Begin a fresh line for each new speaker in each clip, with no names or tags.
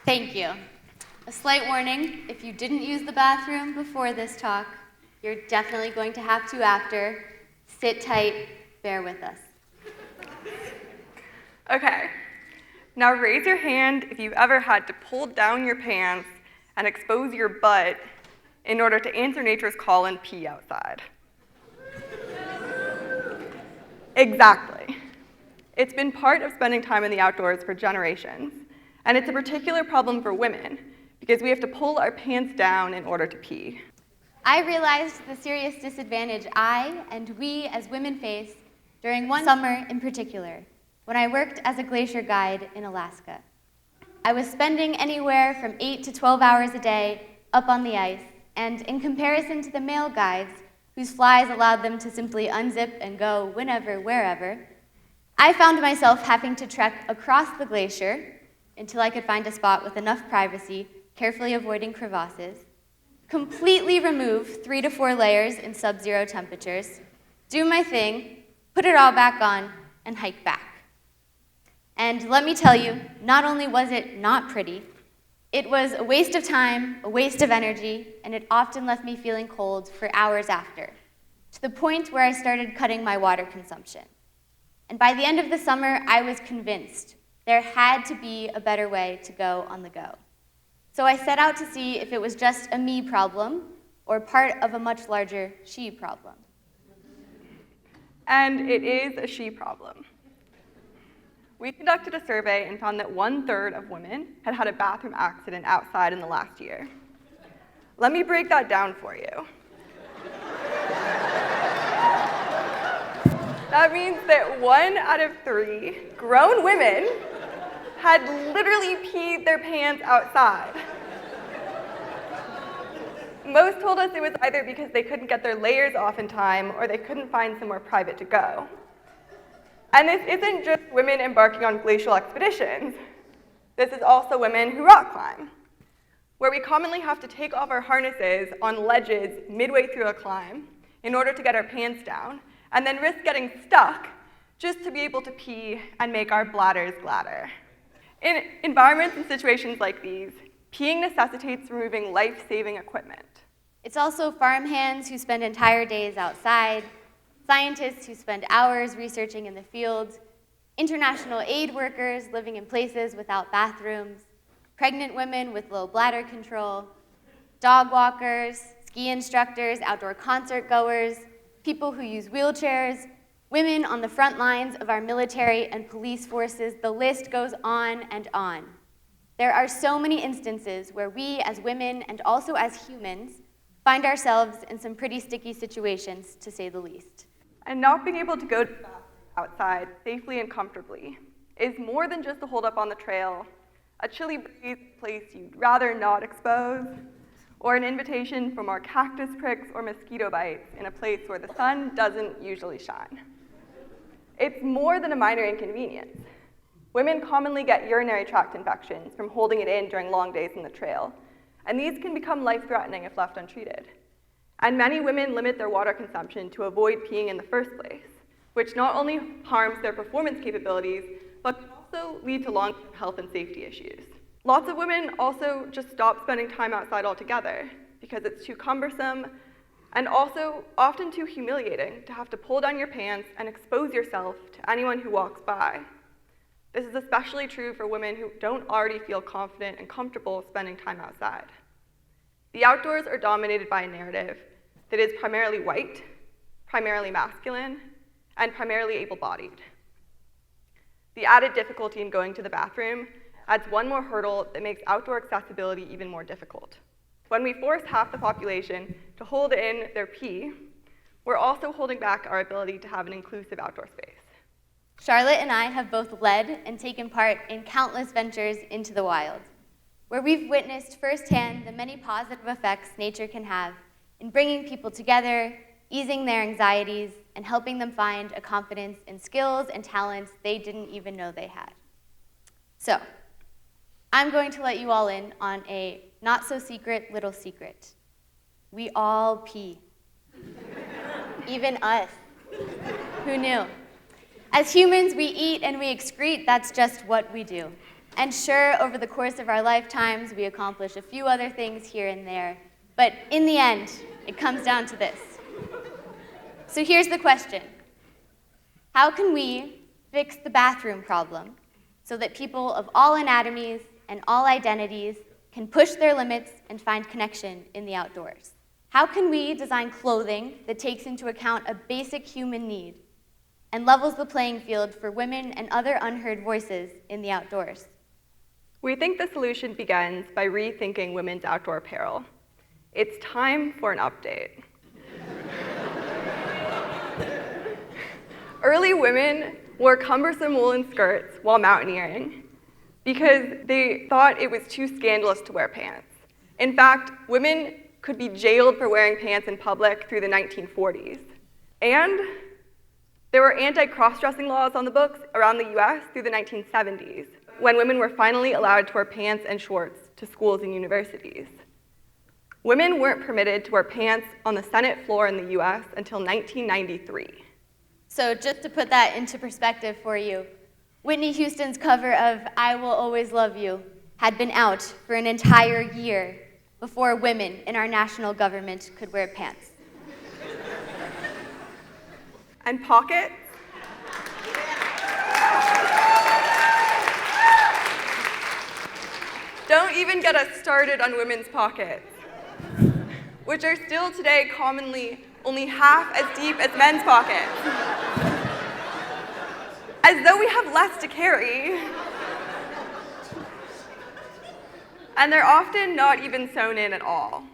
Thank you. A slight warning, if you didn't use the bathroom before this talk, you're definitely going to have to after. Sit tight, bear with us.
Okay, now raise your hand if you've ever had to pull down your pants and expose your butt in order to answer nature's call and pee outside. Exactly. It's been part of spending time in the outdoors for generations, and it's a particular problem for women because we have to pull our pants down in order to pee.
I realized the serious disadvantage I and we as women face during one summer in particular, when I worked as a glacier guide in Alaska. I was spending anywhere from 8 to 12 hours a day up on the ice, and in comparison to the male guides, whose flies allowed them to simply unzip and go whenever, wherever, I found myself having to trek across the glacier until I could find a spot with enough privacy, carefully avoiding crevasses, completely remove 3 to 4 layers in sub-zero temperatures, do my thing, put it all back on, and hike back. And let me tell you, not only was it not pretty, it was a waste of time, a waste of energy, and it often left me feeling cold for hours after, to the point where I started cutting my water consumption. And by the end of the summer, I was convinced there had to be a better way to go on the go. So I set out to see if it was just a me problem or part of a much larger she problem.
And it is a she problem. We conducted a survey and found that 1/3 of women had had a bathroom accident outside in the last year. Let me break that down for you. That means that 1 out of 3 grown women had literally peed their pants outside. Most told us it was either because they couldn't get their layers off in time or they couldn't find somewhere private to go. And this isn't just women embarking on glacial expeditions. This is also women who rock climb, where we commonly have to take off our harnesses on ledges midway through a climb in order to get our pants down, and then risk getting stuck just to be able to pee and make our bladders gladder. In environments and situations like these, peeing necessitates removing life-saving equipment.
It's also farmhands who spend entire days outside, scientists who spend hours researching in the field, international aid workers living in places without bathrooms, pregnant women with low bladder control, dog walkers, ski instructors, outdoor concert goers, people who use wheelchairs, women on the front lines of our military and police forces. The list goes on and on. There are so many instances where we as women and also as humans find ourselves in some pretty sticky situations, to say the least.
And not being able to go to the bathroom outside safely and comfortably is more than just a holdup on the trail, a chilly breeze place you'd rather not expose, or an invitation for more cactus pricks or mosquito bites in a place where the sun doesn't usually shine. It's more than a minor inconvenience. Women commonly get urinary tract infections from holding it in during long days in the trail, and these can become life-threatening if left untreated. And many women limit their water consumption to avoid peeing in the first place, which not only harms their performance capabilities, but can also lead to long-term health and safety issues. Lots of women also just stop spending time outside altogether because it's too cumbersome and also often too humiliating to have to pull down your pants and expose yourself to anyone who walks by. This is especially true for women who don't already feel confident and comfortable spending time outside. The outdoors are dominated by a narrative that is primarily white, primarily masculine, and primarily able-bodied. The added difficulty in going to the bathroom adds one more hurdle that makes outdoor accessibility even more difficult. When we force half the population to hold in their pee, we're also holding back our ability to have an inclusive outdoor space.
Charlotte and I have both led and taken part in countless ventures into the wild, where we've witnessed firsthand the many positive effects nature can have in bringing people together, easing their anxieties, and helping them find a confidence in skills and talents they didn't even know they had. So, I'm going to let you all in on a not-so-secret little secret. We all pee. Even us. Who knew? As humans, we eat and we excrete. That's just what we do. And sure, over the course of our lifetimes, we accomplish a few other things here and there. But in the end, it comes down to this. So here's the question. How can we fix the bathroom problem so that people of all anatomies and all identities can push their limits and find connection in the outdoors? How can we design clothing that takes into account a basic human need and levels the playing field for women and other unheard voices in the outdoors?
We think the solution begins by rethinking women's outdoor apparel. It's time for an update. Early women wore cumbersome woolen skirts while mountaineering because they thought it was too scandalous to wear pants. In fact, women could be jailed for wearing pants in public through the 1940s. And there were anti-cross-dressing laws on the books around the US through the 1970s, when women were finally allowed to wear pants and shorts to schools and universities. Women weren't permitted to wear pants on the Senate floor in the US until 1993.
So just to put that into perspective for you, Whitney Houston's cover of I Will Always Love You had been out for an entire year before women in our national government could wear pants.
And pockets? Don't even get us started on women's pockets, which are still today commonly only half as deep as men's pockets. As though we have less to carry. And they're often not even sewn in at all.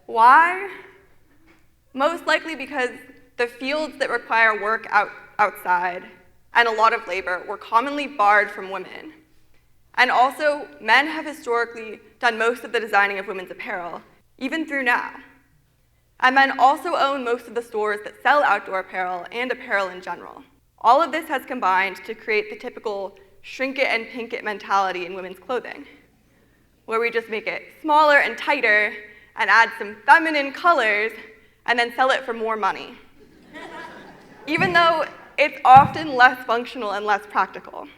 Why? Most likely because the fields that require work outside and a lot of labor were commonly barred from women. And also, men have historically done most of the designing of women's apparel, even through now. And men also own most of the stores that sell outdoor apparel and apparel in general. All of this has combined to create the typical shrink it and pink it mentality in women's clothing, where we just make it smaller and tighter and add some feminine colors and then sell it for more money, even though it's often less functional and less practical.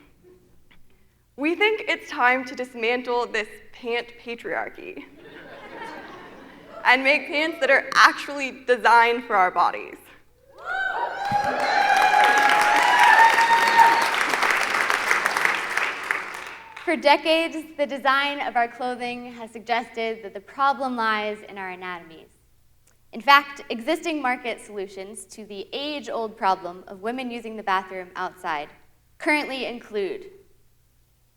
We think it's time to dismantle this pant patriarchy and make pants that are actually designed for our bodies.
For decades, the design of our clothing has suggested that the problem lies in our anatomies. In fact, existing market solutions to the age-old problem of women using the bathroom outside currently include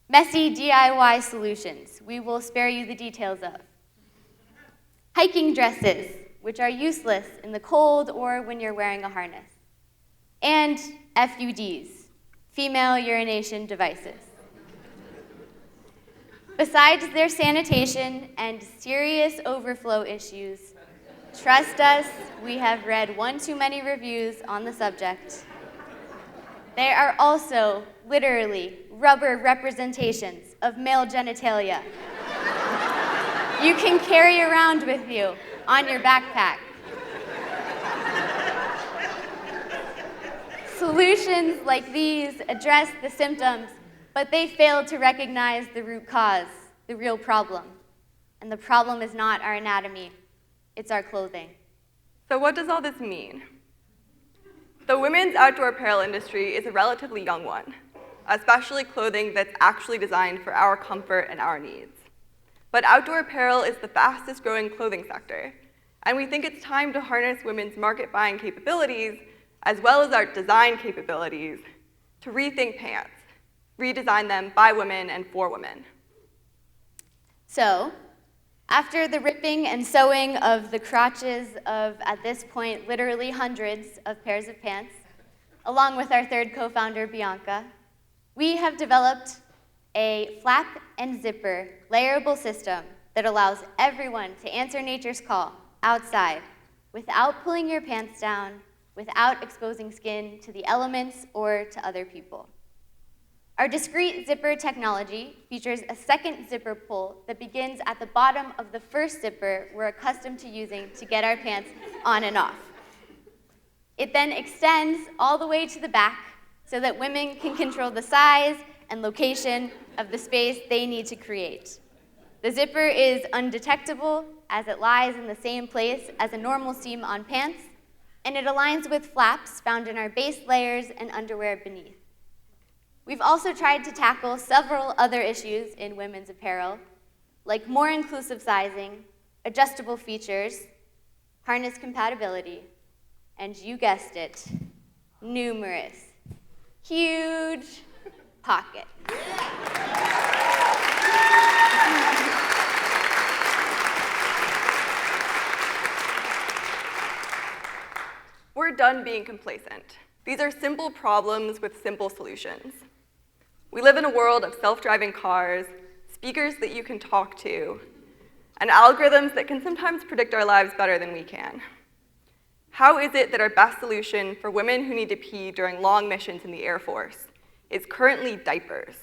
messy DIY solutions we will spare you the details of, hiking dresses, which are useless in the cold or when you're wearing a harness, and FUDs, female urination devices. Besides their sanitation and serious overflow issues, trust us, we have read one too many reviews on the subject. They are also literally rubber representations of male genitalia. You can carry around with you on your backpack. Solutions like these address the symptoms, but they fail to recognize the root cause, the real problem. And the problem is not our anatomy, it's our clothing.
So what does all this mean? The women's outdoor apparel industry is a relatively young one, especially clothing that's actually designed for our comfort and our needs. But outdoor apparel is the fastest growing clothing sector, and we think it's time to harness women's market buying capabilities as well as our design capabilities to rethink pants, redesign them by women and for women.
So, after the ripping and sewing of the crotches of, at this point, literally hundreds of pairs of pants, along with our third co-founder, Bianca, we have developed a flap and zipper layerable system that allows everyone to answer nature's call outside without pulling your pants down, without exposing skin to the elements or to other people. Our discrete zipper technology features a second zipper pull that begins at the bottom of the first zipper we're accustomed to using to get our pants on and off. It then extends all the way to the back so that women can control the size and location of the space they need to create. The zipper is undetectable as it lies in the same place as a normal seam on pants, and it aligns with flaps found in our base layers and underwear beneath. We've also tried to tackle several other issues in women's apparel, like more inclusive sizing, adjustable features, harness compatibility, and you guessed it, numerous, huge pockets.
We're done being complacent. These are simple problems with simple solutions. We live in a world of self-driving cars, speakers that you can talk to, and algorithms that can sometimes predict our lives better than we can. How is it that our best solution for women who need to pee during long missions in the Air Force is currently diapers?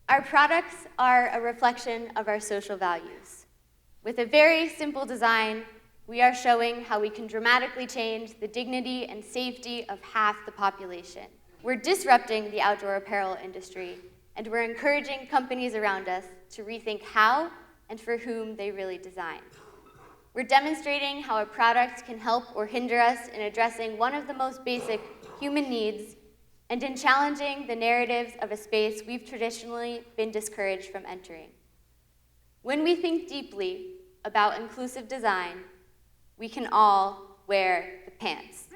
Our products are a reflection of our social values. With a very simple design, we are showing how we can dramatically change the dignity and safety of half the population. We're disrupting the outdoor apparel industry, and we're encouraging companies around us to rethink how and for whom they really design. We're demonstrating how a product can help or hinder us in addressing one of the most basic human needs and in challenging the narratives of a space we've traditionally been discouraged from entering. When we think deeply about inclusive design, we can all wear the pants.